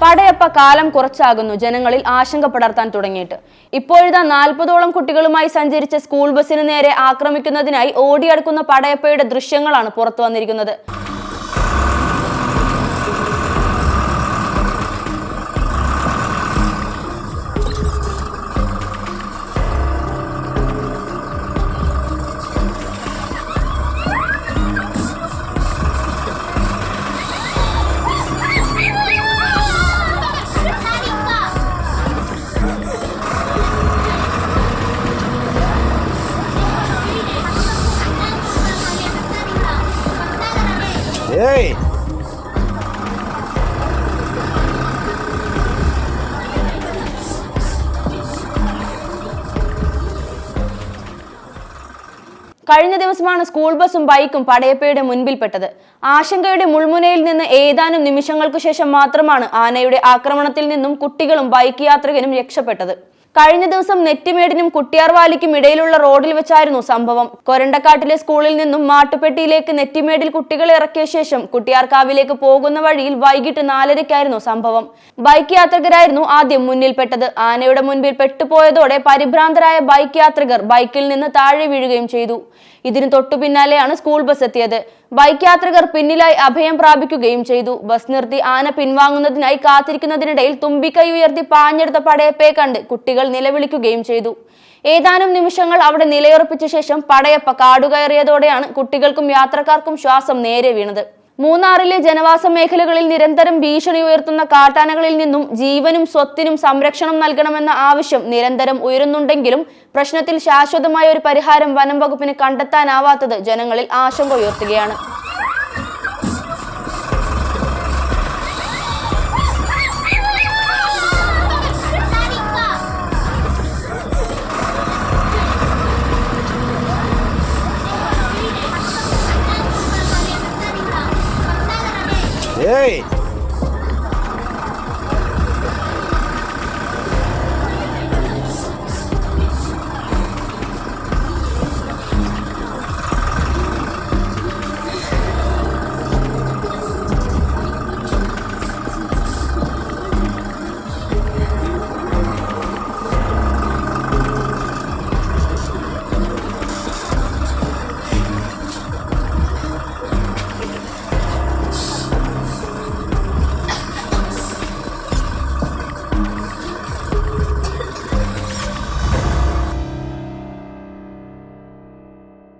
പടയപ്പ കാലം കുറച്ചാകുന്നു ജനങ്ങളിൽ ആശങ്ക പടർത്താൻ തുടങ്ങിയിട്ട്. ഇപ്പോഴിതാ 40ഓളം കുട്ടികളുമായി സഞ്ചരിച്ച സ്കൂൾ ബസിന് നേരെ ആക്രമിക്കുന്നതിനായി ഓടിയടക്കുന്ന പടയപ്പയുടെ ദൃശ്യങ്ങളാണ് പുറത്തു വന്നിരിക്കുന്നത്. Hey! കഴിഞ്ഞ ദിവസമാണ് സ്കൂൾ ബസും ബൈക്കും പടയപ്പയുടെ മുൻപിൽപ്പെട്ടത്. ആശങ്കയുടെ മുൾമുനയിൽ നിന്ന് ഏതാനും നിമിഷങ്ങൾക്കു ശേഷം മാത്രമാണ് ആനയുടെ ആക്രമണത്തിൽ നിന്നും കുട്ടികളും ബൈക്ക് യാത്രികനും രക്ഷപ്പെട്ടത്. കഴിഞ്ഞ ദിവസം നെറ്റിമേടിനും കുട്ടിയാർവാലിക്കും ഇടയിലുള്ള റോഡിൽ വെച്ചായിരുന്നു സംഭവം. കൊരണ്ടക്കാട്ടിലെ സ്കൂളിൽ നിന്നും മാട്ടുപ്പെട്ടിയിലേക്ക് നെറ്റിമേടിൽ കുട്ടികളെ ഇറക്കിയ ശേഷം കുട്ടിയാർക്കാവിലേക്ക് പോകുന്ന വഴിയിൽ വൈകിട്ട് 4:30ക്കായിരുന്നു സംഭവം. ബൈക്ക് യാത്രികരായിരുന്നു ആദ്യം മുന്നിൽപ്പെട്ടത്. ആനയുടെ മുൻപിൽ പെട്ടുപോയതോടെ പരിഭ്രാന്തരായ ബൈക്ക് യാത്രികർ ബൈക്കിൽ നിന്ന് താഴെ വീഴുകയും ചെയ്തു. ഇതിന് തൊട്ടു പിന്നാലെയാണ് സ്കൂൾ ബസ് എത്തിയത്. ബൈക്ക് യാത്രികർ പിന്നിലായി അഭയം പ്രാപിക്കുകയും ചെയ്തു. ബസ് നിർത്തി ആന പിൻവാങ്ങുന്നതിനായി കാത്തിരിക്കുന്നതിനിടയിൽ തുമ്പിക്കൈ ഉയർത്തി പാഞ്ഞെടുത്ത പടയപ്പയെ കണ്ട് കുട്ടികൾ നിലവിളിക്കുകയും ചെയ്തു. ഏതാനും നിമിഷങ്ങൾ അവിടെ നിലയുറപ്പിച്ച ശേഷം പടയപ്പ കാടുകയറിയതോടെയാണ് കുട്ടികൾക്കും യാത്രക്കാർക്കും ശ്വാസം നേരെ വീണത്. മൂന്നാറിലെ ജനവാസ മേഖലകളിൽ നിരന്തരം ഭീഷണി ഉയർത്തുന്ന കാട്ടാനകളിൽ നിന്നും ജീവനും സ്വത്തിനും സംരക്ഷണം നൽകണമെന്ന ആവശ്യം നിരന്തരം ഉയരുന്നുണ്ടെങ്കിലും പ്രശ്നത്തിൽ ശാശ്വതമായ ഒരു പരിഹാരം വനം വകുപ്പിന് കണ്ടെത്താനാവാത്തത് ജനങ്ങളിൽ ആശങ്ക ഉയർത്തുകയാണ്. Hey!